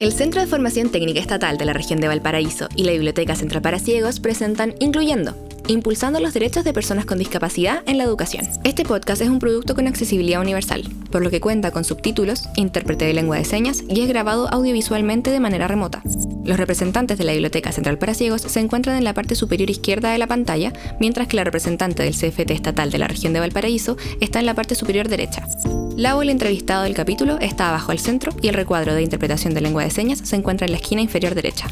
El Centro de Formación Técnica Estatal de la Región de Valparaíso y la Biblioteca Central para Ciegos presentan Incluyendo, impulsando los derechos de personas con discapacidad en la educación. Este podcast es un producto con accesibilidad universal, por lo que cuenta con subtítulos, intérprete de lengua de señas y es grabado audiovisualmente de manera remota. Los representantes de la Biblioteca Central para Ciegos se encuentran en la parte superior izquierda de la pantalla, mientras que la representante del CFT Estatal de la Región de Valparaíso está en la parte superior derecha. Lau, el entrevistado del capítulo, está abajo al centro y el recuadro de interpretación de lengua de señas se encuentra en la esquina inferior derecha.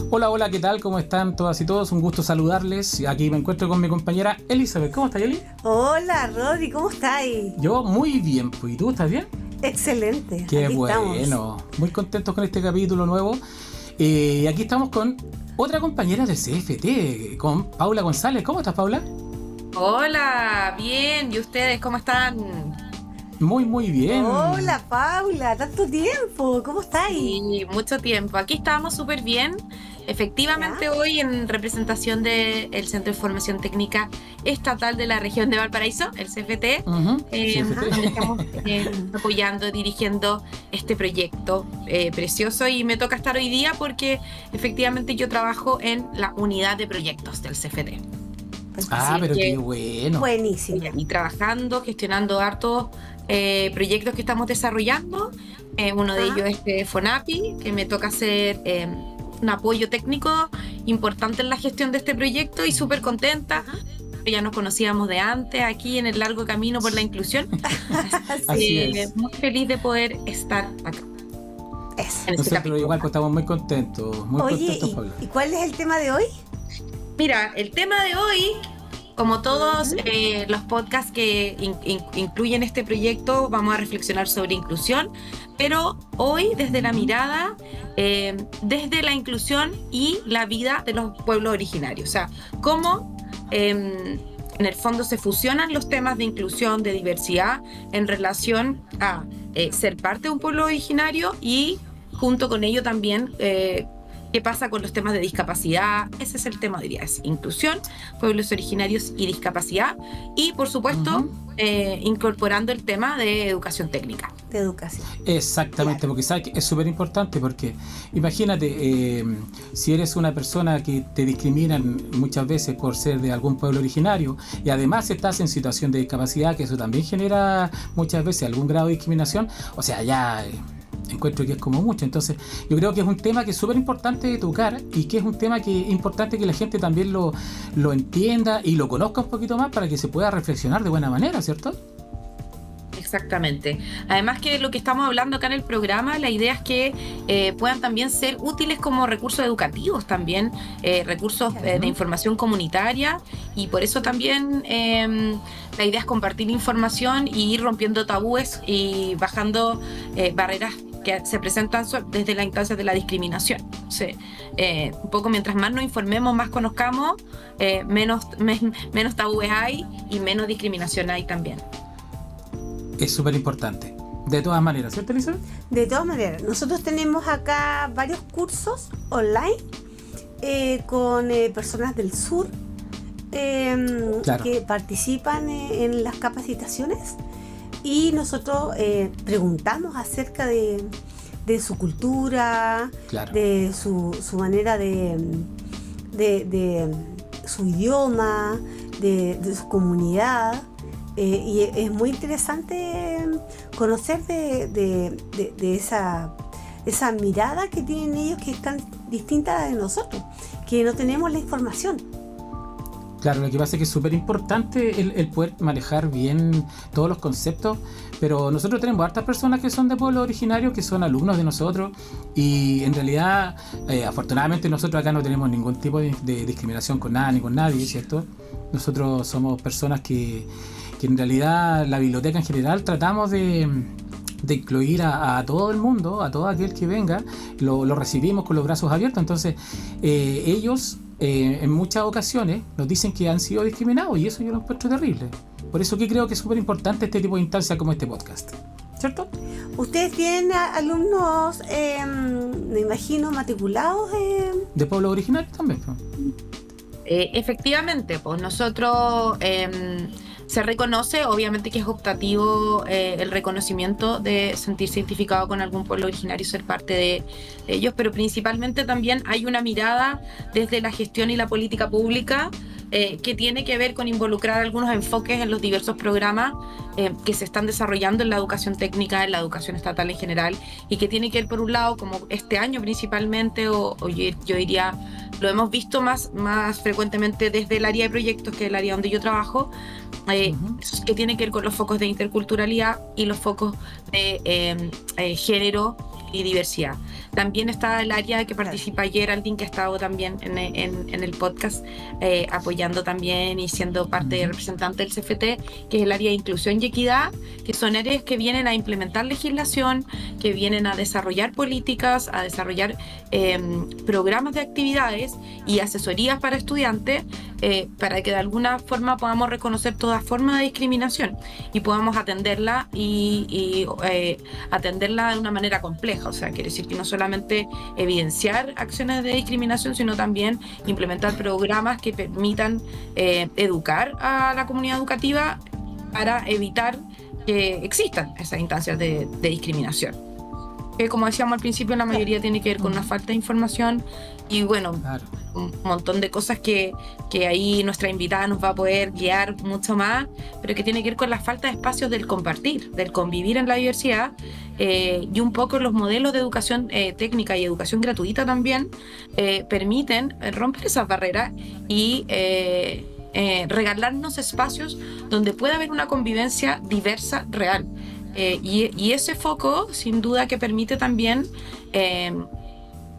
Hola, ¿qué tal? ¿Cómo están todas y todos? Un gusto saludarles. Aquí me encuentro con mi compañera Elizabeth. ¿Cómo estás, Eli? Hola, Rodri, ¿cómo estás? Yo muy bien, pues. ¿Y tú estás bien? Excelente. Qué aquí bueno. Estamos. Muy contentos con este capítulo nuevo. Y aquí estamos con otra compañera del CFT, con Paula González. ¿Cómo estás, Paula? Hola, bien. ¿Y ustedes cómo están? Muy bien. Hola, Paula, tanto tiempo. ¿Cómo estás? Sí, mucho tiempo. Aquí estamos súper bien. Efectivamente, ¿Ya? hoy en representación del Centro de Formación Técnica Estatal de la Región de Valparaíso, el CFT, CFT. donde estamos apoyando, dirigiendo este proyecto precioso. Y me toca estar hoy día porque efectivamente yo trabajo en la unidad de proyectos del CFT. Pero qué bueno. Buenísimo. Y trabajando, gestionando hartos proyectos que estamos desarrollando. Uno de ellos es FONAPI, que me toca hacer un apoyo técnico importante en la gestión de este proyecto y súper contenta. Ya nos conocíamos de antes aquí en el largo camino por la inclusión. Así es. Muy feliz de poder estar acá. Nosotros igual pues, estamos muy contentos. Oye, Paula. ¿y cuál es el tema de hoy? Mira, el tema de hoy, como todos los podcasts que incluyen este proyecto, vamos a reflexionar sobre inclusión, pero hoy desde la mirada, desde la inclusión y la vida de los pueblos originarios. O sea, cómo en el fondo se fusionan los temas de inclusión, de diversidad, en relación a ser parte de un pueblo originario y junto con ello también qué pasa con los temas de discapacidad. Ese es el tema de hoy día, es inclusión, pueblos originarios y discapacidad, y por supuesto incorporando el tema de educación técnica. De educación. Exactamente, Claro. porque sabes que es súper importante, porque imagínate, si eres una persona que te discriminan muchas veces por ser de algún pueblo originario y además estás en situación de discapacidad, que eso también genera muchas veces algún grado de discriminación, o sea, ya encuentro que es como mucho. Entonces yo creo que es un tema que es súper importante tocar y que es un tema que es importante que la gente también lo entienda y lo conozca un poquito más para que se pueda reflexionar de buena manera, ¿cierto? Exactamente. Además que lo que estamos hablando acá en el programa, la idea es que puedan también ser útiles como recursos educativos también, recursos de información comunitaria, y por eso también la idea es compartir información y ir rompiendo tabúes y bajando barreras que se presentan desde la instancia de la discriminación. Sí. Un poco mientras más nos informemos, más conozcamos, menos tabúes hay y menos discriminación hay también. Es súper importante. De todas maneras, ¿cierto, Elizabeth? De todas maneras, nosotros tenemos acá varios cursos online con personas del sur Claro. que participan en las capacitaciones, y nosotros preguntamos acerca de su cultura, Claro. de su manera de su idioma, de su comunidad. Y es muy interesante conocer de esa mirada que tienen ellos, que es tan distinta a la de nosotros, que no tenemos la información. Claro, lo que pasa es que es súper importante el poder manejar bien todos los conceptos, pero nosotros tenemos hartas personas que son de pueblos originarios, que son alumnos de nosotros, y en realidad, afortunadamente nosotros acá no tenemos ningún tipo de discriminación con nada ni con nadie, ¿cierto? Nosotros somos personas que en realidad la biblioteca en general tratamos de incluir a todo el mundo, a todo aquel que venga, lo recibimos con los brazos abiertos. Entonces ellos en muchas ocasiones nos dicen que han sido discriminados, y eso yo lo encuentro terrible. Por eso que creo que es súper importante este tipo de instancias como este podcast, ¿cierto? ¿Ustedes tienen alumnos, me imagino, matriculados? De pueblos originarios también, ¿no? Efectivamente, pues nosotros Se reconoce, obviamente que es optativo el reconocimiento de sentirse identificado con algún pueblo originario y ser parte de ellos, pero principalmente también hay una mirada desde la gestión y la política pública que tiene que ver con involucrar algunos enfoques en los diversos programas que se están desarrollando en la educación técnica, en la educación estatal en general, y que tiene que ver, por un lado, como este año principalmente, o yo diría, lo hemos visto más frecuentemente desde el área de proyectos, que es el área donde yo trabajo, que tiene que ver con los focos de interculturalidad y los focos de género y diversidad. También está el área que participa Geraldine, que ha estado también en el podcast apoyando también y siendo parte representante del CFT, que es el área de inclusión y equidad, que son áreas que vienen a implementar legislación, que vienen a desarrollar políticas, a desarrollar programas de actividades y asesorías para estudiantes, para que de alguna forma podamos reconocer toda forma de discriminación y podamos atenderla y atenderla de una manera compleja. O sea, quiere decir que no solamente evidenciar acciones de discriminación, sino también implementar programas que permitan educar a la comunidad educativa para evitar que existan esas instancias de discriminación. Que, como decíamos al principio, la mayoría tiene que ver con una falta de información y bueno, un montón de cosas que ahí nuestra invitada nos va a poder guiar mucho más, pero que tiene que ver con la falta de espacios del compartir, del convivir en la diversidad, y un poco los modelos de educación técnica y educación gratuita también permiten romper esas barreras y regalarnos espacios donde pueda haber una convivencia diversa, real. Y ese foco, sin duda, que permite también,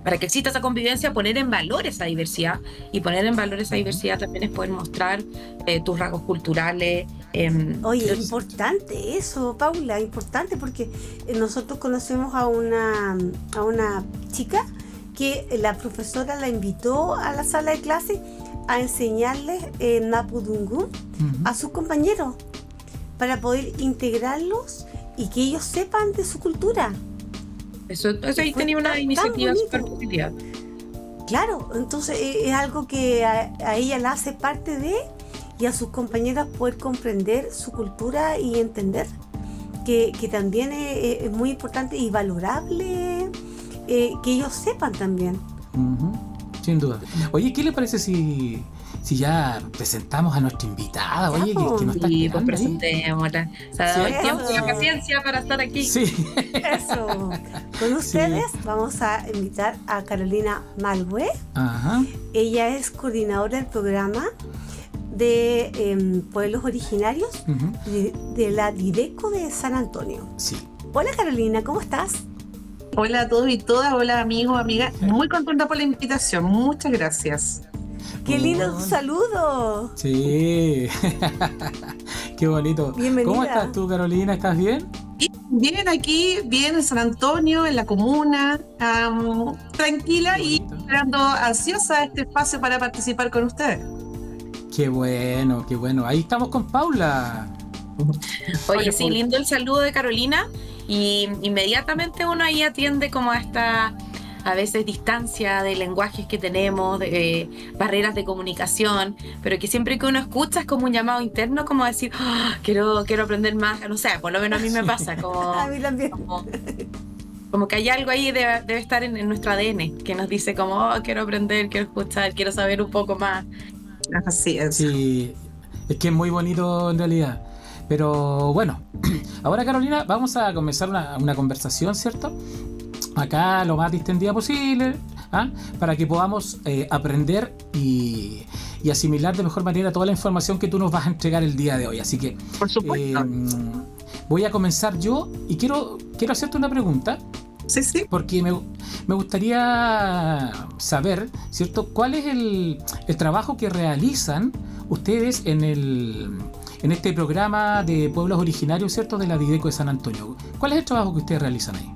para que exista esa convivencia, poner en valor esa diversidad. Y poner en valor esa diversidad también es poder mostrar tus rasgos culturales. Oye, importante eso, Paula, importante, porque nosotros conocemos a una chica que la profesora la invitó a la sala de clase a enseñarles Mapudungun a sus compañeros para poder integrarlos y que ellos sepan de su cultura. Eso ahí tenía una iniciativa súper positiva. Claro, entonces es algo que a ella la hace parte de, y a sus compañeras poder comprender su cultura y entender que también es muy importante y valorable que ellos sepan también. Sin duda. Oye, ¿qué le parece si ya presentamos a nuestra invitada? Oye, que nos está pues presentémosla. O sea, el tiempo y la paciencia para estar aquí. Sí. Eso. Con ustedes vamos a invitar a Carolina Malhue. Ajá. Ella es coordinadora del programa de pueblos originarios de la Dideco de San Antonio. Sí. Hola Carolina, ¿cómo estás? Hola a todos y todas, hola amigos, amigas. Muy contenta por la invitación, muchas gracias. ¡Qué lindo tu saludo! Sí. Qué bonito. Bienvenida. ¿Cómo estás tú, Carolina? ¿Estás bien? Bien aquí, bien en San Antonio, en la comuna, tranquila y esperando ansiosa este espacio para participar con ustedes. Qué bueno, qué bueno. Ahí estamos con Paula. Oye, sí, lindo el saludo de Carolina, y inmediatamente uno ahí atiende como a esta, a veces, distancia de lenguajes que tenemos, de barreras de comunicación, pero que siempre que uno escucha es como un llamado interno, como decir, oh, quiero aprender más, no sé, por lo menos a mí me pasa, como, A mí también. como que hay algo ahí, debe estar en nuestro ADN, que nos dice como, oh, quiero aprender, quiero escuchar, quiero saber un poco más. Así es. Sí, es que es muy bonito en realidad. Pero bueno, ahora Carolina, vamos a comenzar una conversación, ¿cierto? Acá lo más distendida posible, para que podamos aprender y asimilar de mejor manera toda la información que tú nos vas a entregar el día de hoy. Así que, Por supuesto. voy a comenzar yo y quiero hacerte una pregunta. Sí, sí. Porque me gustaría saber, ¿cierto?, cuál es el trabajo que realizan ustedes en este programa de pueblos originarios, ¿cierto?, de la Dideco de San Antonio. ¿Cuál es el trabajo que ustedes realizan ahí?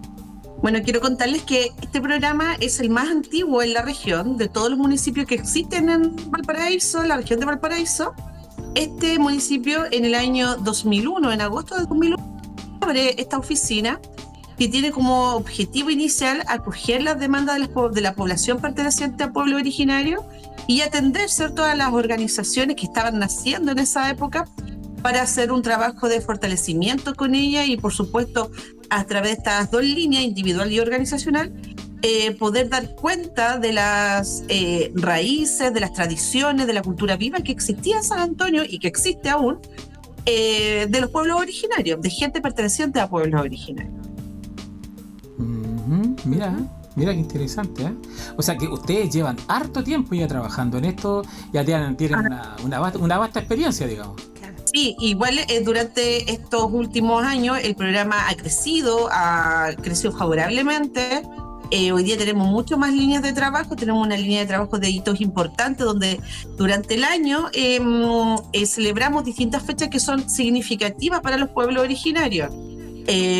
Bueno, quiero contarles que este programa es el más antiguo en la región, de todos los municipios que existen en Valparaíso, la región de Valparaíso. Este municipio, en el año 2001, en agosto de 2001, abre esta oficina que tiene como objetivo inicial acoger las demandas de la población perteneciente a pueblo originario y atender, ¿cierto?, a las organizaciones que estaban naciendo en esa época para hacer un trabajo de fortalecimiento con ella y, por supuesto, a través de estas dos líneas, individual y organizacional, poder dar cuenta de las raíces, de las tradiciones, de la cultura viva que existía en San Antonio y que existe aún, de los pueblos originarios, de gente perteneciente a pueblos originarios. Mira qué interesante, ¿eh? O sea que ustedes llevan harto tiempo ya trabajando en esto, ya tienen una vasta experiencia, digamos. Sí, igual durante estos últimos años el programa ha crecido favorablemente. Hoy día tenemos mucho más líneas de trabajo, tenemos una línea de trabajo de hitos importantes donde durante el año celebramos distintas fechas que son significativas para los pueblos originarios.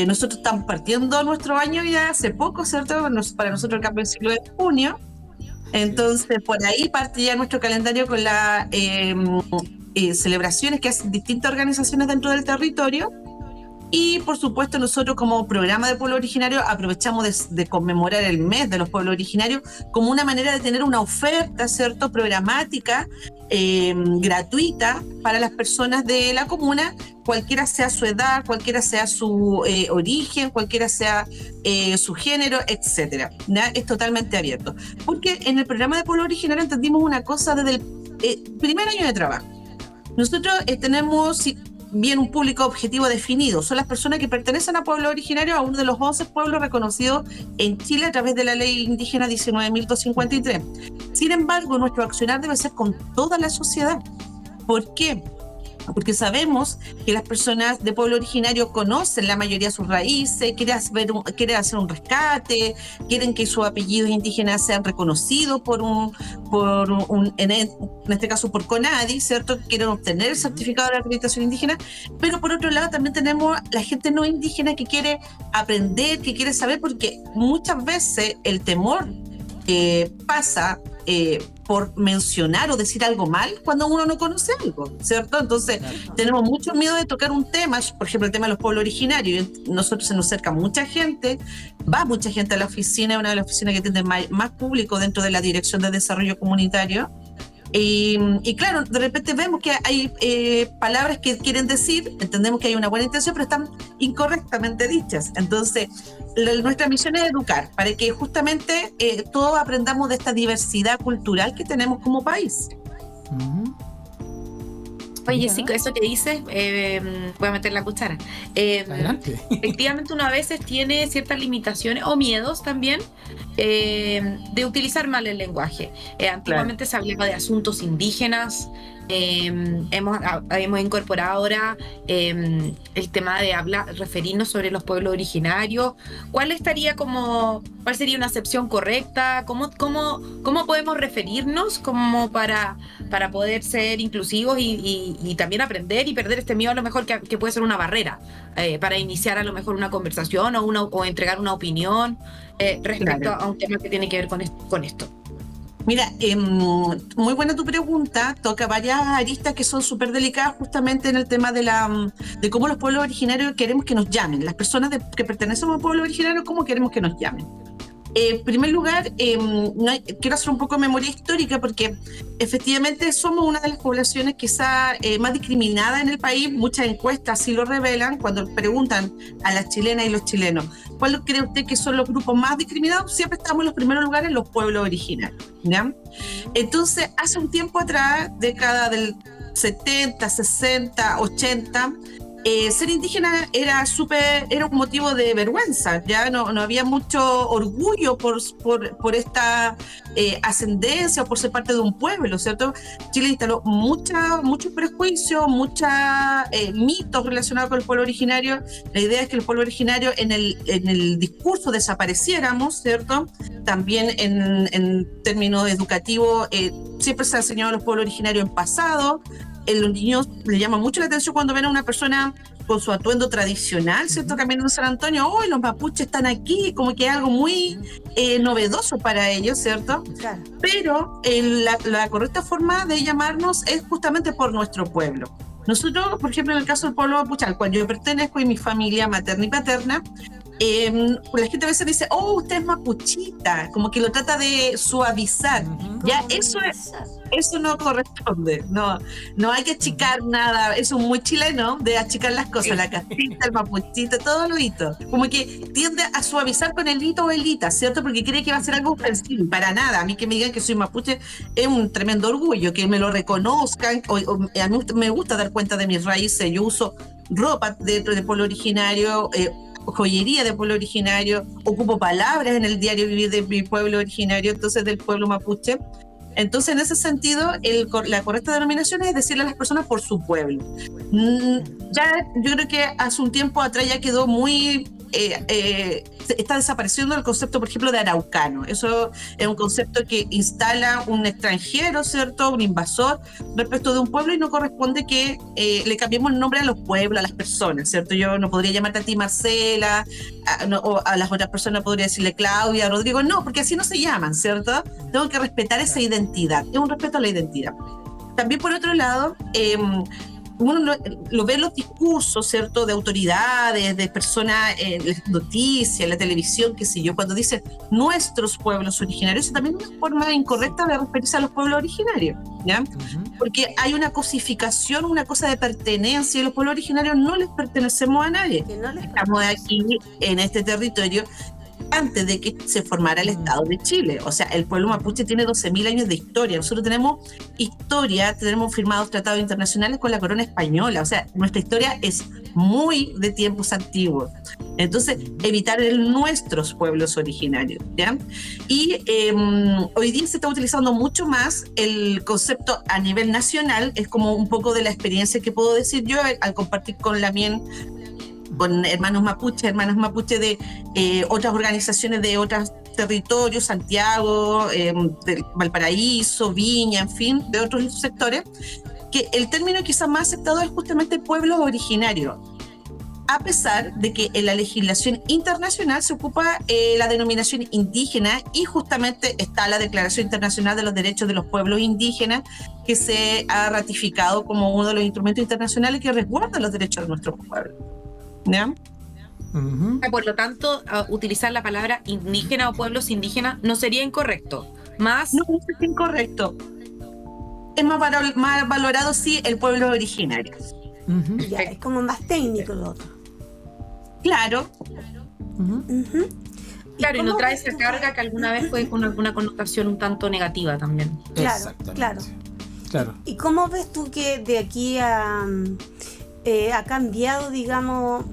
Nosotros estamos partiendo nuestro año ya hace poco, ¿cierto? Para nosotros el cambio de ciclo es junio. Entonces, por ahí parte ya nuestro calendario con las celebraciones que hacen distintas organizaciones dentro del territorio. Y, por supuesto, nosotros como programa de pueblo originario aprovechamos de conmemorar el mes de los pueblos originarios como una manera de tener una oferta, ¿cierto?, programática, gratuita para las personas de la comuna, cualquiera sea su edad, cualquiera sea su origen, cualquiera sea su género, etcétera. Es totalmente abierto. Porque en el programa de pueblo originario entendimos una cosa desde el primer año de trabajo. Nosotros tenemos bien un público objetivo definido. Son las personas que pertenecen a pueblos originarios, a uno de los 11 pueblos reconocidos en Chile a través de la ley indígena 19.253. Sin embargo, nuestro accionar debe ser con toda la sociedad. ¿Por qué? Porque sabemos que las personas de pueblo originario conocen la mayoría de sus raíces, quieren hacer un rescate, quieren que sus apellidos indígenas sean reconocidos en este caso por CONADI, ¿cierto? Quieren obtener el certificado de acreditación indígena, pero por otro lado también tenemos la gente no indígena que quiere aprender, que quiere saber, porque muchas veces el temor pasa por mencionar o decir algo mal cuando uno no conoce algo, ¿cierto? Entonces, tenemos mucho miedo de tocar un tema, por ejemplo, el tema de los pueblos originarios. Nosotros se nos acerca mucha gente, va mucha gente a la oficina, una de las oficinas que tiene más público dentro de la Dirección de Desarrollo Comunitario. Y claro, de repente vemos que hay palabras que quieren decir, entendemos que hay una buena intención, pero están incorrectamente dichas. Entonces, nuestra misión es educar para que justamente todos aprendamos de esta diversidad cultural que tenemos como país. Oye, sí, eso que dices, voy a meter la cuchara. Adelante. Efectivamente, uno a veces tiene ciertas limitaciones o miedos también de utilizar mal el lenguaje. Antiguamente se hablaba de asuntos indígenas. Hemos incorporado ahora el tema de referirnos sobre los pueblos originarios. ¿Cuál sería una acepción correcta? ¿Cómo podemos referirnos como para poder ser inclusivos y también aprender y perder este miedo a lo mejor que puede ser una barrera para iniciar a lo mejor una conversación o entregar una opinión respecto a un tema que tiene que ver con esto? Mira, muy buena tu pregunta, toca varias aristas que son súper delicadas justamente en el tema de cómo los pueblos originarios queremos que nos llamen, las personas que pertenecemos al pueblo originario, cómo queremos que nos llamen. En primer lugar, quiero hacer un poco de memoria histórica porque efectivamente somos una de las poblaciones quizá más discriminadas en el país. Muchas encuestas sí lo revelan cuando preguntan a las chilenas y los chilenos ¿cuál cree usted que son los grupos más discriminados? Siempre estamos en los primeros lugares los pueblos originarios, ¿ya? Entonces, hace un tiempo atrás, década del 70, 60, 80, ser indígena era un motivo de vergüenza, ya no había mucho orgullo por esta ascendencia o por ser parte de un pueblo, ¿cierto? Chile instaló muchos prejuicios, muchos mitos relacionados con el pueblo originario. La idea es que el pueblo originario en el discurso desapareciéramos, ¿cierto? También en términos educativos siempre se ha enseñado a los pueblos originarios en pasado. Los niños les llama mucho la atención cuando ven a una persona con su atuendo tradicional, ¿cierto? Caminando en San Antonio, ¡oh, los mapuches están aquí! Como que es algo muy novedoso para ellos, ¿cierto? Claro. Pero la correcta forma de llamarnos es justamente por nuestro pueblo. Nosotros, por ejemplo, en el caso del pueblo mapuche, al cual yo pertenezco y mi familia materna y paterna, la gente a veces dice, oh, usted es mapuchita, como que lo trata de suavizar. Ya, eso no corresponde, no hay que achicar nada, eso es muy chileno, de achicar las cosas, la castita, el mapuchita, todo lo hito, como que tiende a suavizar con el hito o el ita, ¿cierto? Porque cree que va a ser algo ofensivo, para nada. A mí que me digan que soy mapuche es un tremendo orgullo, que me lo reconozcan, a mí me gusta dar cuenta de mis raíces, yo uso ropa de pueblo originario, joyería de pueblo originario, ocupo palabras en el diario vivir de mi pueblo originario, entonces del pueblo mapuche. Entonces, en ese sentido, la correcta denominación es decirle a las personas por su pueblo. Ya yo creo que hace un tiempo atrás ya quedó muy... está desapareciendo el concepto, por ejemplo, de araucano. Eso es un concepto que instala un extranjero, ¿cierto? Un invasor respecto de un pueblo, y no corresponde que le cambiemos el nombre a los pueblos, a las personas, ¿cierto? Yo no podría llamarte a ti Marcela, o a las otras personas podría decirle Claudia, Rodrigo, no, porque así no se llaman, ¿cierto? Tengo que respetar esa identidad, es un respeto a la identidad. También, por otro lado, uno lo ve en los discursos, ¿cierto?, de autoridades, de personas en las noticias, en la televisión, qué sé yo, cuando dicen nuestros pueblos originarios, eso también es una forma incorrecta de referirse a los pueblos originarios, ¿ya? Porque hay una cosificación, una cosa de pertenencia, y los pueblos originarios no les pertenecemos a nadie. Estamos aquí en este territorio antes de que se formara el Estado de Chile. O sea, el pueblo mapuche tiene 12.000 años de historia. Nosotros tenemos historia, tenemos firmados tratados internacionales con la corona española. O sea, nuestra historia es muy de tiempos antiguos. Entonces, evitar nuestros pueblos originarios, ¿ya? Y hoy día se está utilizando mucho más el concepto a nivel nacional. Es como un poco de la experiencia que puedo decir yo al compartir con la MIEN, con hermanas mapuche de otras organizaciones de otros territorios, Santiago, de Valparaíso, Viña, en fin, de otros sectores, que el término quizás más aceptado es justamente pueblos originarios, a pesar de que en la legislación internacional se ocupa la denominación indígena, y justamente está la Declaración Internacional de los Derechos de los Pueblos Indígenas, que se ha ratificado como uno de los instrumentos internacionales que resguarda los derechos de nuestros pueblos. ¿Ya? Por lo tanto, utilizar la palabra indígena o pueblos indígenas no sería incorrecto. No es incorrecto. Es más valorado, sí, el pueblo originario. Ya, es como más técnico lo otro. Claro. Claro, y no trae esa carga que alguna vez fue con alguna connotación un tanto negativa también. Claro. ¿Y cómo ves tú que de aquí a... ha cambiado, digamos,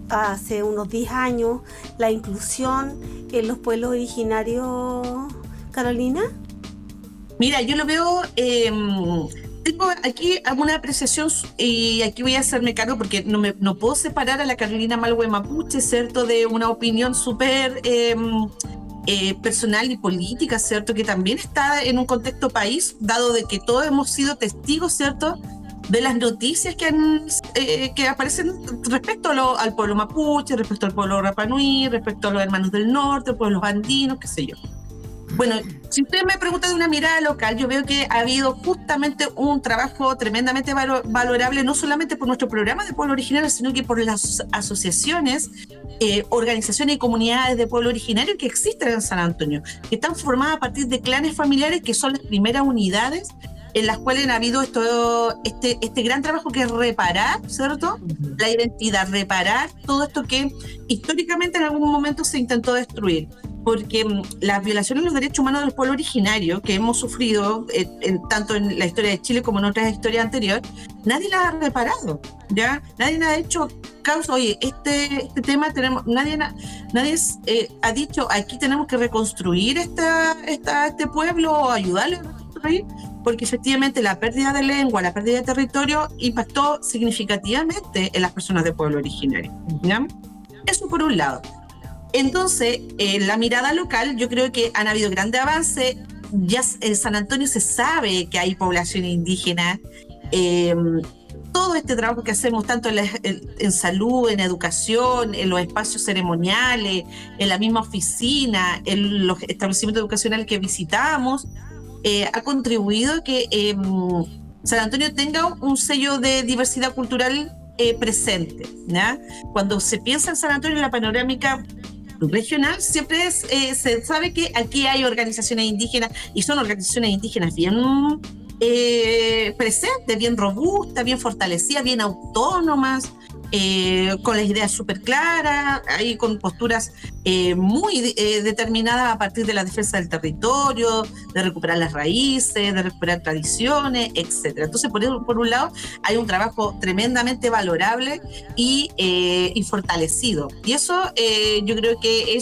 hace unos 10 años la inclusión en los pueblos originarios, Carolina? Mira, yo lo veo, tengo aquí alguna apreciación, y aquí voy a hacerme cargo porque no puedo separar a la Carolina Malhue mapuche, ¿cierto?, de una opinión súper personal y política, ¿cierto?, que también está en un contexto país, dado de que todos hemos sido testigos, ¿cierto?, de las noticias que aparecen respecto al pueblo mapuche, respecto al pueblo Rapa Nui, respecto a los hermanos del norte, pueblos andinos, qué sé yo. Bueno, si ustedes me preguntan de una mirada local, yo veo que ha habido justamente un trabajo tremendamente valorable, no solamente por nuestro programa de pueblo originario, sino que por las asociaciones, organizaciones y comunidades de pueblo originario que existen en San Antonio, que están formadas a partir de clanes familiares, que son las primeras unidades en las cuales ha habido este gran trabajo que es reparar, ¿cierto?, la identidad, reparar todo esto que históricamente en algún momento se intentó destruir, porque las violaciones de los derechos humanos de los pueblos originarios que hemos sufrido tanto en la historia de Chile como en otras historias anteriores, nadie las ha reparado, ¿ya? Nadie ha hecho causa, oye, este tema nadie ha dicho, aquí tenemos que reconstruir este pueblo o ayudarle a reconstruir, porque efectivamente la pérdida de lengua, la pérdida de territorio impactó significativamente en las personas de pueblo originario, ¿ya? Eso por un lado. Entonces, la mirada local, yo creo que han habido grandes avances. Ya en San Antonio se sabe que hay población indígena. Todo este trabajo que hacemos, tanto en salud, en educación, en los espacios ceremoniales, en la misma oficina, en los establecimientos educacionales que visitamos, ha contribuido a que San Antonio tenga un sello de diversidad cultural presente, ¿ya? Cuando se piensa en San Antonio en la panorámica regional, siempre se sabe que aquí hay organizaciones indígenas y son organizaciones indígenas bien presentes, bien robustas, bien fortalecidas, bien autónomas, con las ideas súper claras, ahí con posturas muy determinadas a partir de la defensa del territorio, de recuperar las raíces, de recuperar tradiciones, etc. Entonces, por un lado, hay un trabajo tremendamente valorable y fortalecido. Y eso yo creo que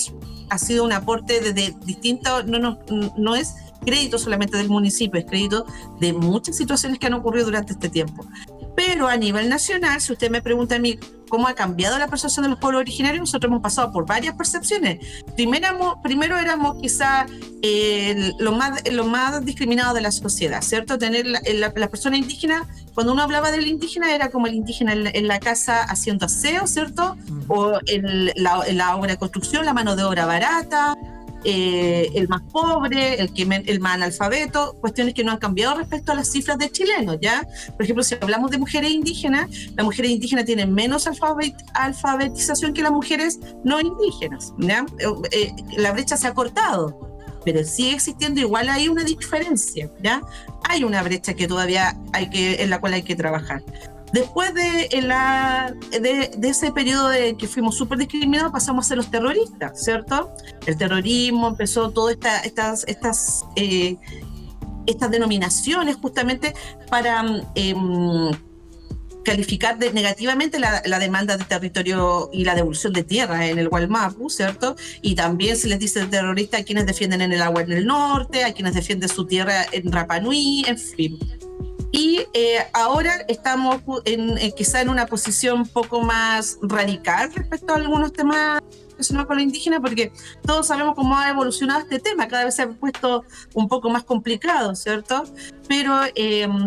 ha sido un aporte desde distintos, no es crédito solamente del municipio, es crédito de muchas situaciones que han ocurrido durante este tiempo. Pero a nivel nacional, si usted me pregunta a mí cómo ha cambiado la percepción de los pueblos originarios, nosotros hemos pasado por varias percepciones. Primero éramos quizá los más discriminados de la sociedad, ¿cierto? Tener la persona indígena, cuando uno hablaba del indígena, era como el indígena en la casa haciendo aseo, ¿cierto? O en la obra de construcción, la mano de obra barata, el más pobre, el más analfabeto, cuestiones que no han cambiado respecto a las cifras de chilenos, ¿ya? Por ejemplo, si hablamos de mujeres indígenas, las mujeres indígenas tienen menos alfabetización que las mujeres no indígenas, ¿ya? La brecha se ha cortado, pero sigue existiendo, igual hay una diferencia, ¿ya? Hay una brecha que todavía en la cual hay que trabajar. Después de ese periodo de que fuimos súper discriminados, pasamos a ser los terroristas, ¿cierto? El terrorismo empezó todas estas denominaciones justamente para calificar negativamente la demanda de territorio y la devolución de tierra en el Gualmapu, ¿cierto? Y también se les dice terrorista a quienes defienden en el agua en el norte, a quienes defienden su tierra en Rapa Nui, en fin. Y ahora estamos quizá en una posición un poco más radical respecto a algunos temas relacionados con lo indígena, porque todos sabemos cómo ha evolucionado este tema, cada vez se ha puesto un poco más complicado, ¿cierto? Pero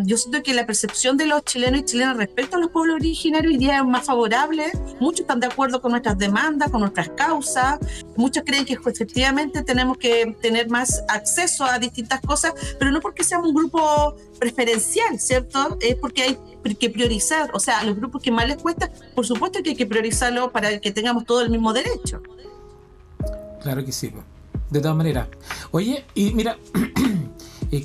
yo siento que la percepción de los chilenos y chilenas respecto a los pueblos originarios hoy día es más favorable. Muchos están de acuerdo con nuestras demandas, con nuestras causas. Muchos creen que efectivamente tenemos que tener más acceso a distintas cosas, pero no porque seamos un grupo preferencial, ¿cierto? Es porque hay que priorizar, o sea, los grupos que más les cuesta, por supuesto que hay que priorizarlo para que tengamos todo el mismo derecho. Claro que sí, de todas maneras. Oye, y mira,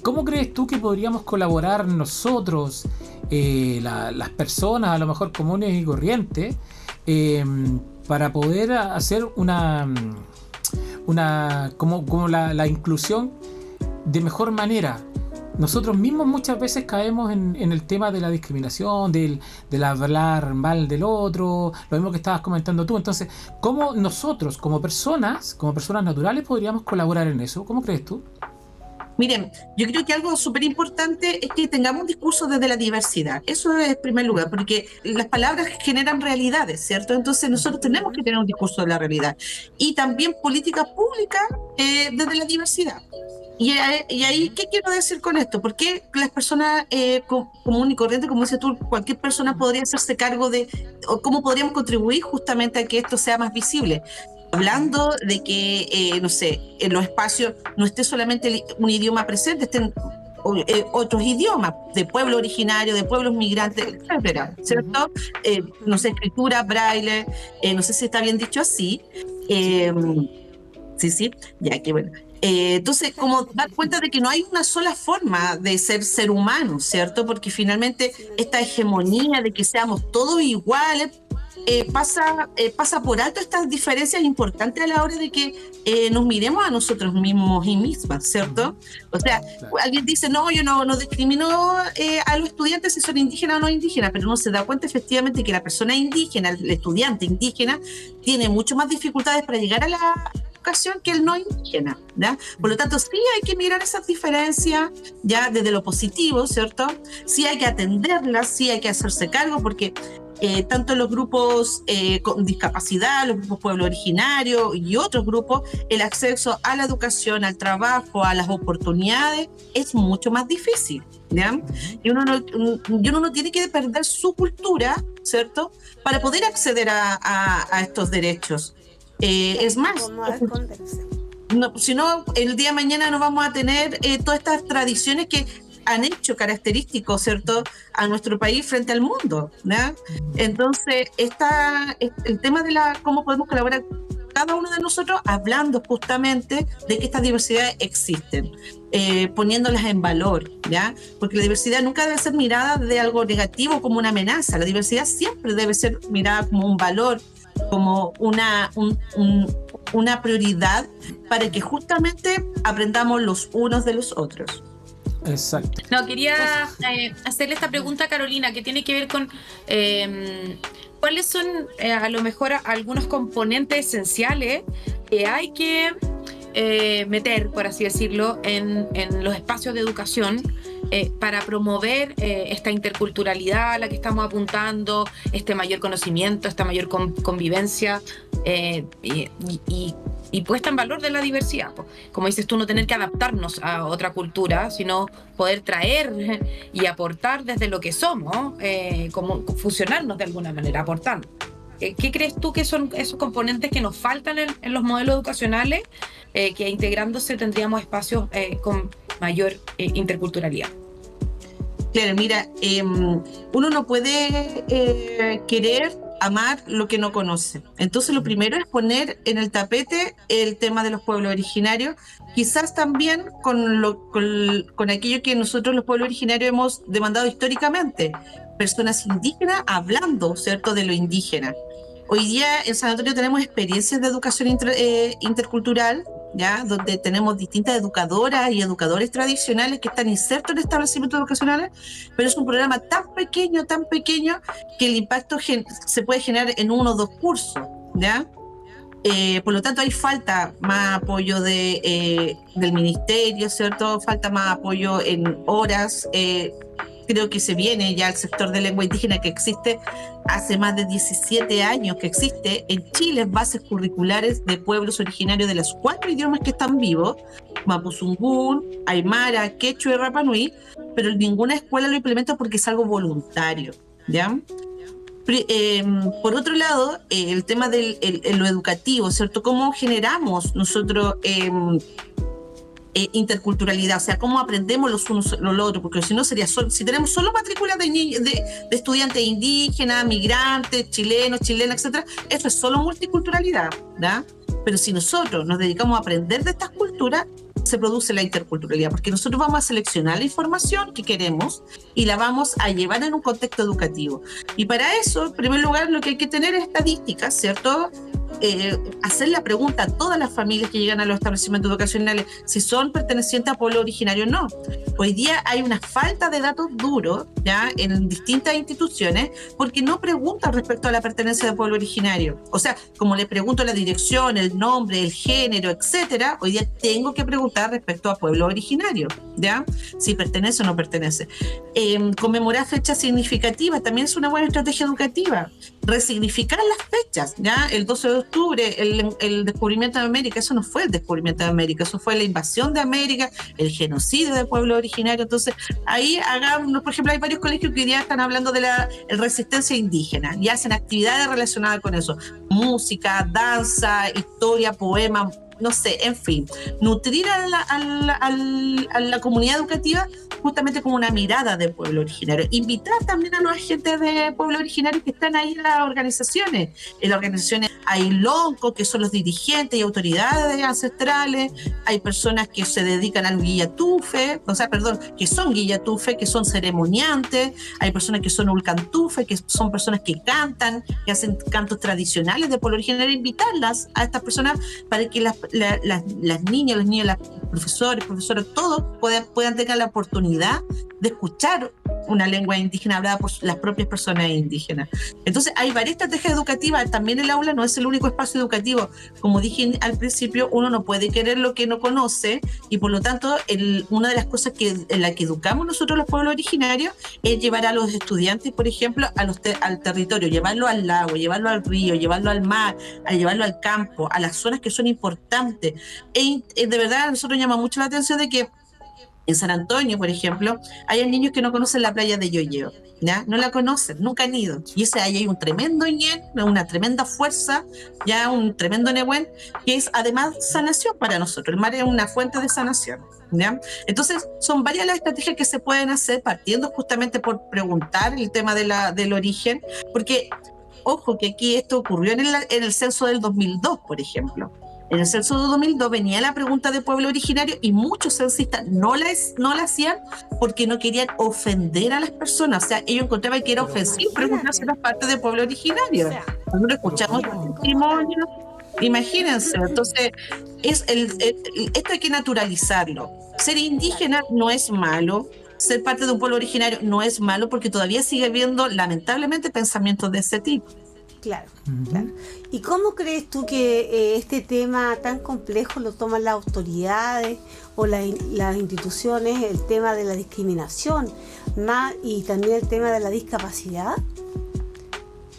¿cómo crees tú que podríamos colaborar nosotros, las personas a lo mejor comunes y corrientes, para poder hacer como la inclusión de mejor manera? Nosotros mismos muchas veces caemos en el tema de la discriminación, del hablar mal del otro, lo mismo que estabas comentando tú. Entonces, ¿cómo nosotros, como personas naturales, podríamos colaborar en eso? ¿Cómo crees tú? Miren, yo creo que algo súper importante es que tengamos un discurso desde la diversidad. Eso es en primer lugar, porque las palabras generan realidades, ¿cierto? Entonces nosotros tenemos que tener un discurso de la realidad. Y también políticas públicas desde la diversidad. Y ahí, ¿qué quiero decir con esto? Porque las personas común y corriente, como dices tú, cualquier persona podría hacerse cargo o cómo podríamos contribuir justamente a que esto sea más visible. Hablando de que, no sé, en los espacios no esté solamente un idioma presente, estén otros idiomas de pueblo originario, de pueblos migrantes, etcétera, ¿cierto? No sé, escritura, braille, no sé si está bien dicho así. Sí, ya que bueno. Entonces, como dar cuenta de que no hay una sola forma de ser humano, ¿cierto? Porque finalmente esta hegemonía de que seamos todos iguales pasa por alto estas diferencias importantes a la hora de que nos miremos a nosotros mismos y mismas, ¿cierto? O sea, alguien dice, no, yo no discrimino a los estudiantes si son indígenas o no indígenas, pero uno se da cuenta efectivamente que la persona indígena, el estudiante indígena, tiene mucho más dificultades para llegar a la educación que el no indígena, ¿ya? Por lo tanto, sí hay que mirar esas diferencias ya desde lo positivo, ¿cierto? Sí hay que atenderlas, sí hay que hacerse cargo, porque tanto los grupos con discapacidad, los grupos pueblo originario y otros grupos, el acceso a la educación, al trabajo, a las oportunidades es mucho más difícil, ¿ya? Y uno no tiene que perder su cultura, ¿cierto? Para poder acceder a estos derechos. Es más, si no, el día de mañana no vamos a tener todas estas tradiciones que han hecho característicos, ¿cierto?, a nuestro país frente al mundo, ¿no? Entonces, el tema de cómo podemos colaborar cada uno de nosotros hablando justamente de que estas diversidades existen, poniéndolas en valor, ¿ya? Porque la diversidad nunca debe ser mirada de algo negativo como una amenaza, la diversidad siempre debe ser mirada como un valor, como una prioridad para que justamente aprendamos los unos de los otros. Exacto. No, quería hacerle esta pregunta a Carolina, que tiene que ver con cuáles son a lo mejor algunos componentes esenciales que hay que meter, por así decirlo, en los espacios de educación para promover esta interculturalidad a la que estamos apuntando, este mayor conocimiento, esta mayor convivencia y puesta en valor de la diversidad. Como dices tú, no tener que adaptarnos a otra cultura, sino poder traer y aportar desde lo que somos, como fusionarnos de alguna manera, aportando. ¿Qué crees tú que son esos componentes que nos faltan en los modelos educacionales, que integrándose tendríamos espacios con mayor interculturalidad? Claro, mira, uno no puede querer amar lo que no conoce. Entonces lo primero es poner en el tapete el tema de los pueblos originarios, quizás también con aquello que nosotros los pueblos originarios hemos demandado históricamente, personas indígenas hablando, ¿cierto?, de lo indígena. Hoy día en San Antonio tenemos experiencias de educación intercultural, ¿ya?, donde tenemos distintas educadoras y educadores tradicionales que están insertos en establecimientos educacionales, pero es un programa tan pequeño, que el impacto se puede generar en 1 o 2 cursos, ¿ya? Por lo tanto, hay falta más apoyo del ministerio, ¿cierto? Falta más apoyo en horas. Creo que se viene ya el sector de lengua indígena que existe hace más de 17 años que existe en Chile, bases curriculares de pueblos originarios de los 4 idiomas que están vivos, Mapuzungún, Aymara, Quechua y Rapa Nui, pero ninguna escuela lo implementa porque es algo voluntario, ¿ya? Por otro lado, el tema de lo educativo, ¿cierto? ¿Cómo generamos nosotros interculturalidad? O sea, cómo aprendemos los unos los otros, porque si no sería si tenemos solo matrículas de estudiantes indígenas, migrantes, chilenos, chilenas, etcétera, eso es solo multiculturalidad, ¿verdad? Pero si nosotros nos dedicamos a aprender de estas culturas, se produce la interculturalidad, porque nosotros vamos a seleccionar la información que queremos y la vamos a llevar en un contexto educativo. Y para eso, en primer lugar, lo que hay que tener es estadísticas, ¿cierto? Hacer la pregunta a todas las familias que llegan a los establecimientos educacionales si son pertenecientes a pueblo originario o no. Hoy día hay una falta de datos duros, ¿ya?, en distintas instituciones, porque no preguntan respecto a la pertenencia de pueblo originario. O sea, como le pregunto la dirección, el nombre, el género, etcétera, hoy día tengo que preguntar respecto a pueblo originario, ¿ya?, si pertenece o no pertenece. Conmemorar fechas significativas también es una buena estrategia educativa. Resignificar las fechas, ¿ya? El 12 de octubre, el descubrimiento de América, eso no fue el descubrimiento de América, eso fue la invasión de América, el genocidio del pueblo originario. Entonces, ahí por ejemplo, hay varios colegios que hoy día están hablando de la resistencia indígena y hacen actividades relacionadas con eso, música, danza, historia, poema, no sé, en fin, nutrir a la comunidad educativa justamente como una mirada del pueblo originario. Invitar también a los agentes de pueblo originario que están ahí en las organizaciones. En las organizaciones hay loncos, que son los dirigentes y autoridades ancestrales, hay personas que se dedican al guillatufe, que son guillatufe, que son ceremoniantes, hay personas que son ulcantufe, que son personas que cantan, que hacen cantos tradicionales de pueblo originario. Invitarlas a estas personas para que las niñas, los niños, profesoras, todos puedan tener la oportunidad de escuchar una lengua indígena hablada por las propias personas indígenas. Entonces hay varias estrategias educativas. También el aula no es el único espacio educativo. Como dije al principio, uno no puede querer lo que no conoce, y por lo tanto una de las cosas en la que educamos nosotros los pueblos originarios es llevar a los estudiantes, por ejemplo, al territorio, llevarlo al lago, llevarlo al río, llevarlo al mar, llevarlo al campo, a las zonas que son importantes. De verdad, a nosotros llama mucho la atención de que en San Antonio, por ejemplo, hay niños que no conocen la playa de Yoyeo, ¿ya? No la conocen, nunca han ido. Y ahí hay un tremendo ñen, una tremenda fuerza, ya un tremendo nehuen, que es además sanación para nosotros. El mar es una fuente de sanación, ¿ya? Entonces, son varias las estrategias que se pueden hacer, partiendo justamente por preguntar el tema del origen, porque, ojo, que aquí esto ocurrió en el censo del 2002, por ejemplo. En el censo de 2002 venía la pregunta de pueblo originario y muchos censistas no la hacían porque no querían ofender a las personas. O sea, ellos encontraban que era ofensivo preguntarse las partes de pueblo originario. Cuando escuchamos testimonios, imagínense. Entonces, esto hay que naturalizarlo. Ser indígena no es malo. Ser parte de un pueblo originario no es malo porque todavía sigue habiendo, lamentablemente, pensamientos de ese tipo. Claro, claro. ¿Y cómo crees tú que este tema tan complejo lo toman las autoridades o las instituciones, el tema de la discriminación y también el tema de la discapacidad?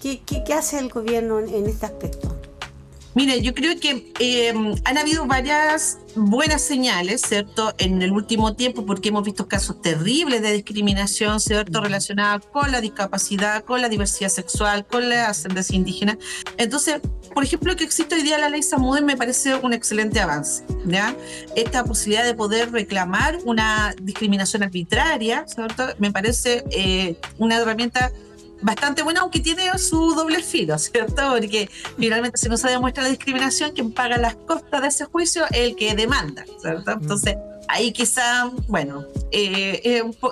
¿Qué hace el gobierno en este aspecto? Mire, yo creo que han habido varias buenas señales, ¿cierto?, en el último tiempo, porque hemos visto casos terribles de discriminación, ¿cierto?, relacionados con la discapacidad, con la diversidad sexual, con la ascendencia indígena. Entonces, por ejemplo, que existe hoy día la ley Samuden me parece un excelente avance, ¿ya? Esta posibilidad de poder reclamar una discriminación arbitraria, ¿cierto?, me parece una herramienta bastante buena, aunque tiene su doble filo, ¿cierto? Porque finalmente si no se demuestra la discriminación, quien paga las costas de ese juicio es el que demanda, ¿cierto? Entonces, ahí quizá, bueno,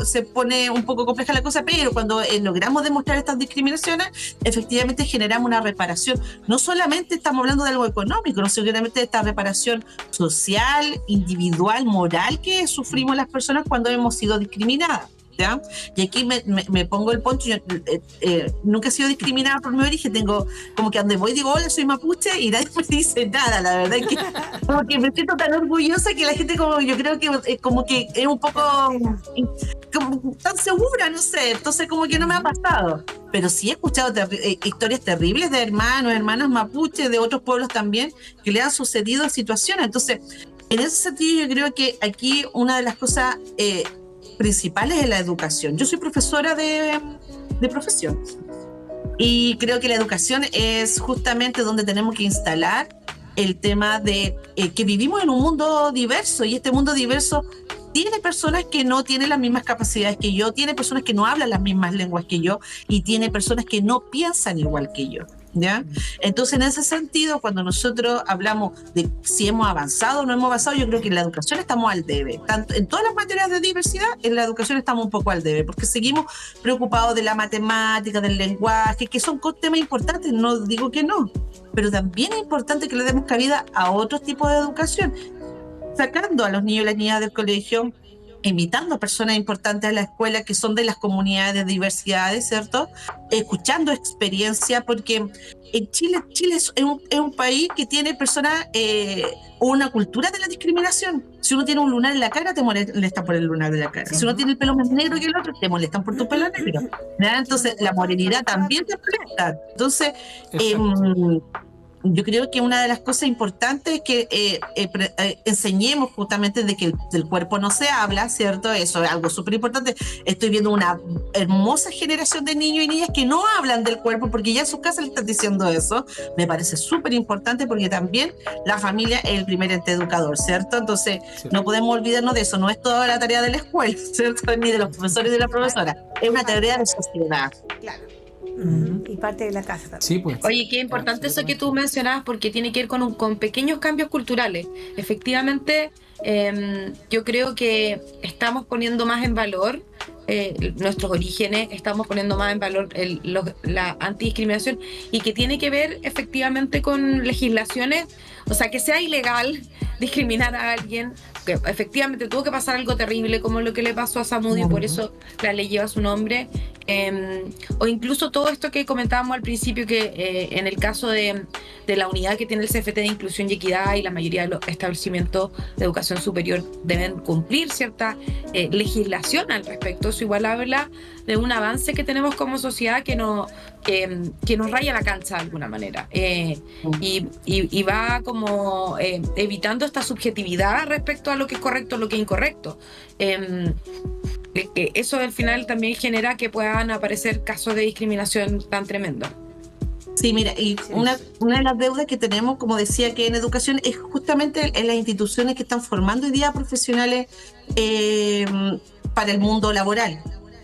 se pone un poco compleja la cosa, pero cuando logramos demostrar estas discriminaciones, efectivamente generamos una reparación. No solamente estamos hablando de algo económico, no solamente de esta reparación social, individual, moral que sufrimos las personas cuando hemos sido discriminadas. ¿Ya? Y aquí me pongo el poncho. Yo nunca he sido discriminada por mi origen. Tengo como que donde voy digo hola, soy mapuche y nadie me dice nada. La verdad es que como que me siento tan orgullosa que la gente como yo creo que como que es un poco como tan segura, no sé. Entonces como que no me ha pasado. Pero sí he escuchado historias terribles de hermanas mapuches de otros pueblos también que le han sucedido situaciones. Entonces en ese sentido yo creo que aquí una de las cosas principales es la educación. Yo soy profesora de profesión y creo que la educación es justamente donde tenemos que instalar el tema de que vivimos en un mundo diverso y este mundo diverso tiene personas que no tienen las mismas capacidades que yo, tiene personas que no hablan las mismas lenguas que yo y tiene personas que no piensan igual que yo. ¿Ya? Entonces, en ese sentido, cuando nosotros hablamos de si hemos avanzado o no hemos avanzado, yo creo que en la educación estamos al debe. Tanto en todas las materias de diversidad, en la educación estamos un poco al debe, porque seguimos preocupados de la matemática, del lenguaje, que son temas importantes, no digo que no, pero también es importante que le demos cabida a otros tipos de educación, sacando a los niños y las niñas del colegio, invitando a personas importantes a la escuela que son de las comunidades de diversidades, ¿cierto? Escuchando experiencia, porque en Chile es un país que tiene personas, una cultura de la discriminación. Si uno tiene un lunar en la cara, te molestan por el lunar de la cara. Si uno tiene el pelo más negro que el otro, te molestan por tu pelo negro. ¿Verdad? Entonces, la morenidad también te molesta. Entonces, yo creo que una de las cosas importantes es que enseñemos justamente de que del cuerpo no se habla, ¿cierto? Eso es algo súper importante. Estoy viendo una hermosa generación de niños y niñas que no hablan del cuerpo porque ya en sus casas le están diciendo eso. Me parece súper importante porque también la familia es el primer ente educador, ¿cierto? Entonces, no podemos olvidarnos de eso. No es toda la tarea de la escuela, ¿cierto? Ni de los profesores y de la profesora. Es una tarea de sociedad. Claro. Y parte de la casa también. Sí, pues. Oye, qué importante eso que tú mencionabas porque tiene que ver con pequeños cambios culturales. Efectivamente, yo creo que estamos poniendo más en valor nuestros orígenes, estamos poniendo más en valor la antidiscriminación y que tiene que ver efectivamente con legislaciones, o sea, que sea ilegal discriminar a alguien, que efectivamente tuvo que pasar algo terrible como lo que le pasó a Samudio, por eso la ley lleva su nombre, o incluso todo esto que comentábamos al principio, que en el caso de la unidad que tiene el CFT de Inclusión y Equidad y la mayoría de los establecimientos de educación superior deben cumplir cierta legislación al respecto. Eso igual habla de un avance que tenemos como sociedad que nos raya la cancha de alguna manera y va como evitando esta subjetividad respecto a lo que es correcto o lo que es incorrecto. Que eso al final también genera que puedan aparecer casos de discriminación tan tremendos. Sí, mira, y una de las deudas que tenemos, como decía, que en educación es justamente en las instituciones que están formando hoy día profesionales para el mundo laboral.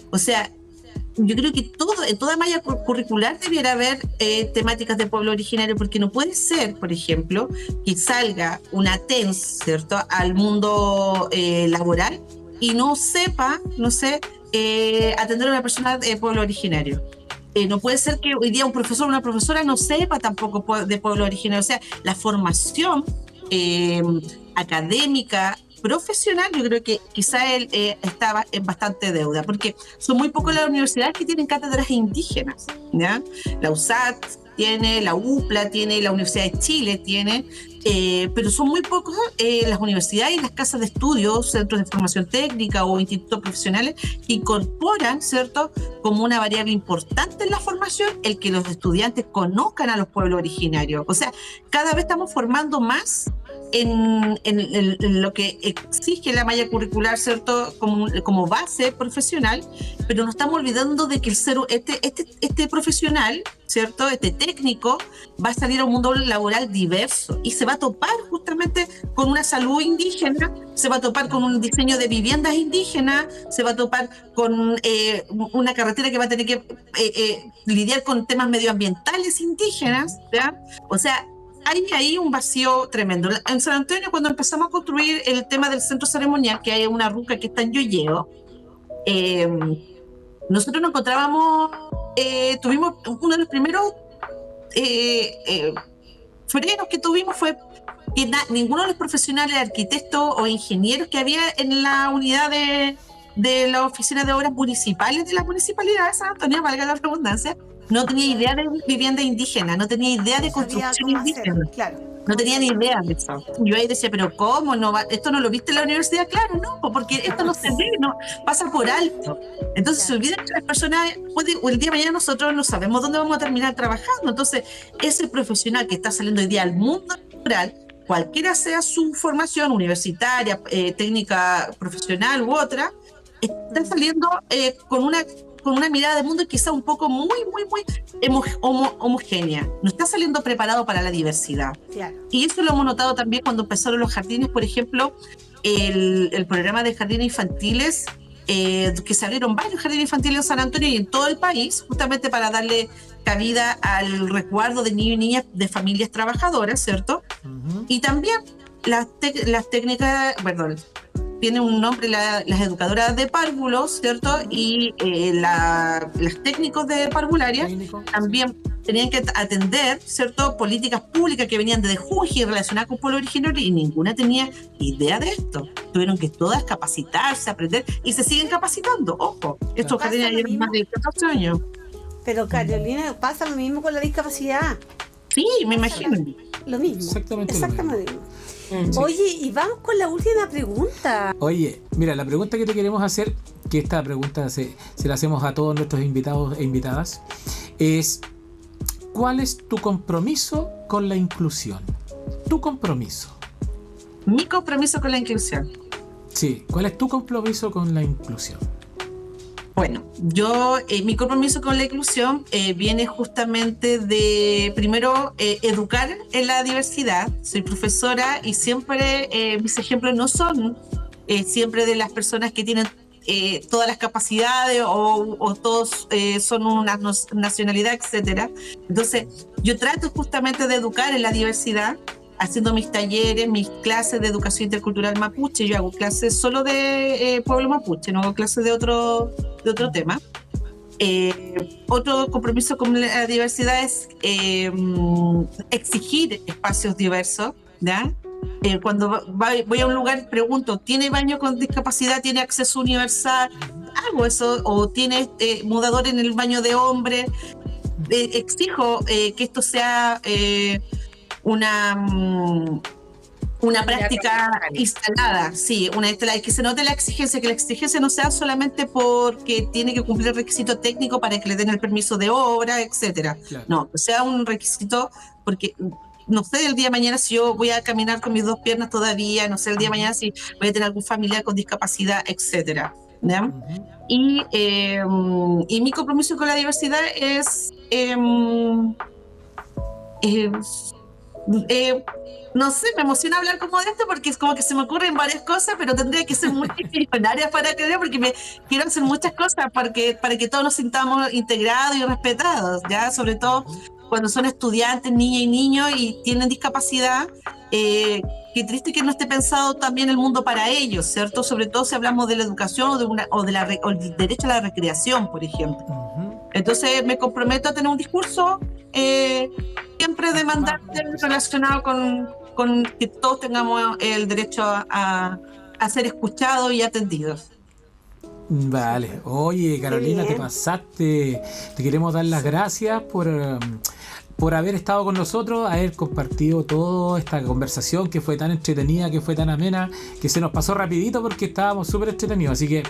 O sea, yo creo que en toda malla curricular debiera haber temáticas de pueblo originario, porque no puede ser, por ejemplo, que salga una TENS, ¿cierto?, al mundo laboral y no sepa, atender a una persona de pueblo originario. No puede ser que hoy día un profesor o una profesora no sepa tampoco de pueblo originario. O sea, la formación académica, profesional, yo creo que quizá él estaba en bastante deuda, porque son muy pocas las universidades que tienen cátedras indígenas, ¿ya? La USAT tiene, la UPLA tiene, la Universidad de Chile tiene, pero son muy pocas las universidades y las casas de estudios, centros de formación técnica o institutos profesionales que incorporan, ¿cierto?, como una variable importante en la formación el que los estudiantes conozcan a los pueblos originarios. O sea, cada vez estamos formando más en lo que exige la malla curricular, ¿cierto?, como base profesional, pero nos estamos olvidando de que este profesional, ¿cierto?, este técnico va a salir a un mundo laboral diverso y se va a topar justamente con una salud indígena, se va a topar con un diseño de viviendas indígenas, se va a topar con una carretera que va a tener que lidiar con temas medioambientales indígenas, ¿ya? O sea, hay ahí un vacío tremendo. En San Antonio, cuando empezamos a construir el tema del centro ceremonial, que hay una ruca que está en Yoyeo, nosotros nos encontrábamos, tuvimos uno de los primeros frenos que tuvimos fue que ninguno de los profesionales, arquitectos o ingenieros que había en la unidad de la oficina de obras municipales de la municipalidad de San Antonio, valga la redundancia, no tenía idea de vivienda indígena, no tenía idea de construcción indígena. Claro. No tenía ni idea de eso. Yo ahí decía, pero ¿cómo? ¿Esto no lo viste en la universidad? Claro, no, porque esto no se ve, no, pasa por alto. Entonces se olvida que las personas, o el día de mañana nosotros no sabemos dónde vamos a terminar trabajando. Entonces, ese profesional que está saliendo hoy día al mundo laboral, cualquiera sea su formación universitaria, técnica profesional u otra, está saliendo con una mirada de mundo quizá un poco muy homogénea. No está saliendo preparado para la diversidad. Claro. Y eso lo hemos notado también cuando empezaron los jardines, por ejemplo, el programa de jardines infantiles, que se abrieron varios jardines infantiles en San Antonio y en todo el país, justamente para darle cabida al resguardo de niños y niñas de familias trabajadoras, ¿cierto? Uh-huh. Y también las técnicas, perdón, tiene un nombre, las educadoras de párvulos, ¿cierto? Y los técnicos de parvularia también tenían que atender, ¿cierto?, políticas públicas que venían desde Jujuy relacionadas con pueblo originario y ninguna tenía idea de esto. Tuvieron que todas capacitarse, aprender y se siguen capacitando. Ojo, estos jardines llevan más de 14 años. Pero Carolina, pasa lo mismo con la discapacidad. Sí, me imagino. Lo mismo. Exactamente lo mismo. Sí. Oye, y vamos con la última pregunta. Oye, mira, la pregunta que te queremos hacer, que esta pregunta se la hacemos a todos nuestros invitados e invitadas, es: ¿cuál es tu compromiso con la inclusión? Tu compromiso. Mi compromiso con la inclusión. Sí, ¿cuál es tu compromiso con la inclusión? Bueno, mi compromiso con la inclusión viene justamente de, primero, educar en la diversidad. Soy profesora y siempre mis ejemplos no son siempre de las personas que tienen todas las capacidades o todos son una nacionalidad, etcétera. Entonces, yo trato justamente de educar en la diversidad, haciendo mis talleres, mis clases de educación intercultural mapuche. Yo hago clases solo de pueblo mapuche, no hago clases de otro tema. Otro compromiso con la diversidad es exigir espacios diversos, ¿ya? Cuando voy a un lugar, pregunto, ¿tiene baño con discapacidad? ¿Tiene acceso universal? Hago eso. ¿O tiene mudador en el baño de hombre? Exijo que esto sea una práctica instalada, sí, que se note la exigencia, que la exigencia no sea solamente porque tiene que cumplir el requisito técnico para que le den el permiso de obra, etcétera. Claro. No, sea un requisito porque no sé el día de mañana si yo voy a caminar con mis 2 piernas todavía, no sé el día de mañana si voy a tener algún familiar con discapacidad, etcétera, ¿ya? Y mi compromiso con la diversidad es no sé, me emociona hablar como de esto porque es como que se me ocurren varias cosas, pero tendría que ser muy millonaria para creer, porque quiero hacer muchas cosas para que todos nos sintamos integrados y respetados, ¿ya? Sobre todo cuando son estudiantes, niñas y niños y tienen discapacidad. Qué triste que no esté pensado también el mundo para ellos, ¿cierto? Sobre todo si hablamos de la educación o del derecho a la recreación, por ejemplo. Entonces me comprometo a tener un discurso siempre demandante relacionado con que todos tengamos el derecho a ser escuchados y atendidos. Vale. Oye, Carolina, te pasaste. Te queremos dar las gracias por haber estado con nosotros, haber compartido toda esta conversación que fue tan entretenida, que fue tan amena, que se nos pasó rapidito porque estábamos súper entretenidos. Así que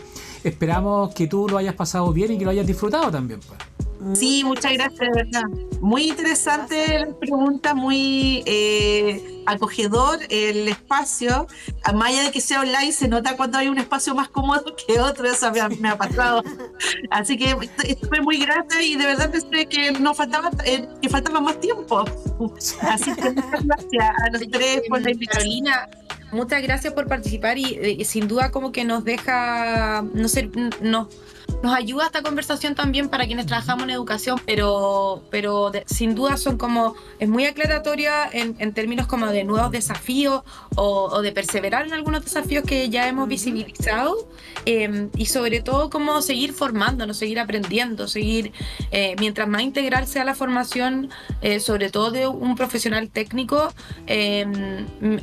esperamos que tú lo hayas pasado bien y que lo hayas disfrutado también, pues. Sí, muchas gracias, de verdad. Muy interesante la pregunta, muy acogedor el espacio. Más allá de que sea online, se nota cuando hay un espacio más cómodo que otro, eso me ha pasado. Así que estuve muy grata y de verdad pensé que que faltaba más tiempo. Así que muchas gracias a los tres por la invitación. Carolina, muchas gracias por participar y sin duda como que nos deja, nos ayuda esta conversación también para quienes trabajamos en educación, pero sin duda es muy aclaratoria en términos como de nuevos desafíos o de perseverar en algunos desafíos que ya hemos visibilizado, y sobre todo como seguir formándonos, seguir aprendiendo, mientras más integral sea la formación, sobre todo de un profesional técnico,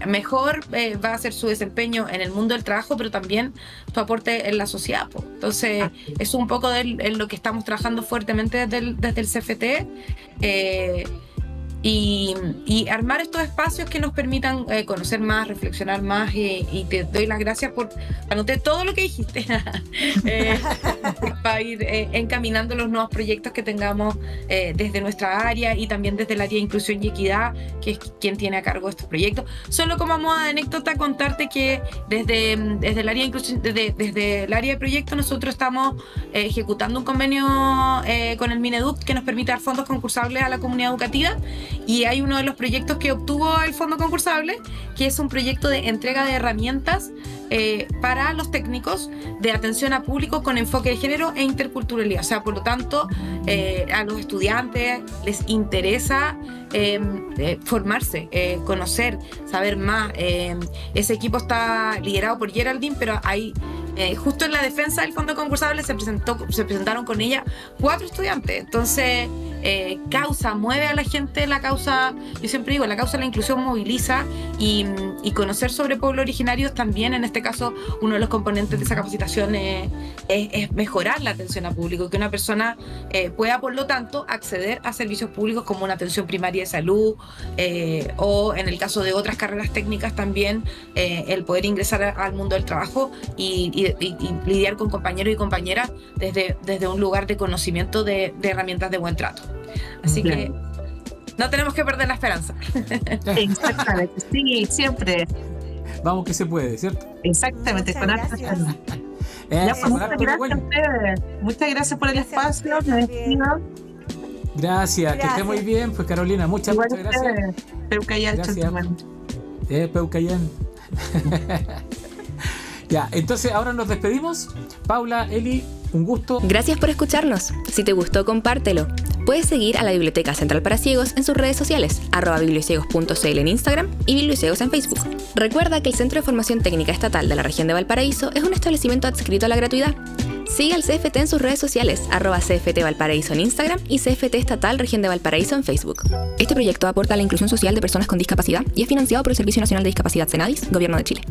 mejor va a ser su desempeño en el mundo del trabajo, pero también su aporte en la sociedad. Entonces, es un poco en lo que estamos trabajando fuertemente desde el CFT, y armar estos espacios que nos permitan conocer más, reflexionar más, y te doy las gracias anoté todo lo que dijiste para ir encaminando los nuevos proyectos que tengamos desde nuestra área y también desde el área de inclusión y equidad, que es quien tiene a cargo estos proyectos. Solo como modo de anécdota contarte que desde el área de inclusión, desde el área de proyectos, nosotros estamos ejecutando un convenio con el Mineduc que nos permite dar fondos concursables a la comunidad educativa. Y hay uno de los proyectos que obtuvo el fondo concursable, que es un proyecto de entrega de herramientas para los técnicos de atención a público con enfoque de género e interculturalidad. O sea, por lo tanto, a los estudiantes les interesa formarse, conocer, saber más. Ese equipo está liderado por Geraldine, pero hay justo en la defensa del fondo concursable se presentaron con ella 4 estudiantes. Entonces, mueve a la gente la causa. Yo siempre digo, la causa de la inclusión moviliza, y conocer sobre pueblos originarios también, en este caso, uno de los componentes de esa capacitación es mejorar la atención a público, que una persona pueda, por lo tanto, acceder a servicios públicos como una atención primaria de salud, o en el caso de otras carreras técnicas también, el poder ingresar al mundo del trabajo y lidiar con compañeros y compañeras desde un lugar de conocimiento de herramientas de buen trato. Así que no tenemos que perder la esperanza. Exactamente, sí, siempre. Vamos que se puede, ¿cierto? Exactamente, Muchas con harta gracias. esperanza. Muchas gracias a ustedes. Muchas gracias por el espacio. Me despido. Gracias, que esté muy bien, pues Carolina, muchas gracias. Peucayán, Gracias. gentleman. Peucayán. Ya, entonces ahora nos despedimos. Paula, Eli, un gusto. Gracias por escucharnos. Si te gustó, compártelo. Puedes seguir a la Biblioteca Central para Ciegos en sus redes sociales, @bibliociegos.cl en Instagram y Bibliociegos en Facebook. Recuerda que el Centro de Formación Técnica Estatal de la Región de Valparaíso es un establecimiento adscrito a la gratuidad. Sigue al CFT en sus redes sociales, @CFT Valparaíso en Instagram y CFT Estatal Región de Valparaíso en Facebook. Este proyecto aporta a la inclusión social de personas con discapacidad y es financiado por el Servicio Nacional de Discapacidad Senadis, Gobierno de Chile.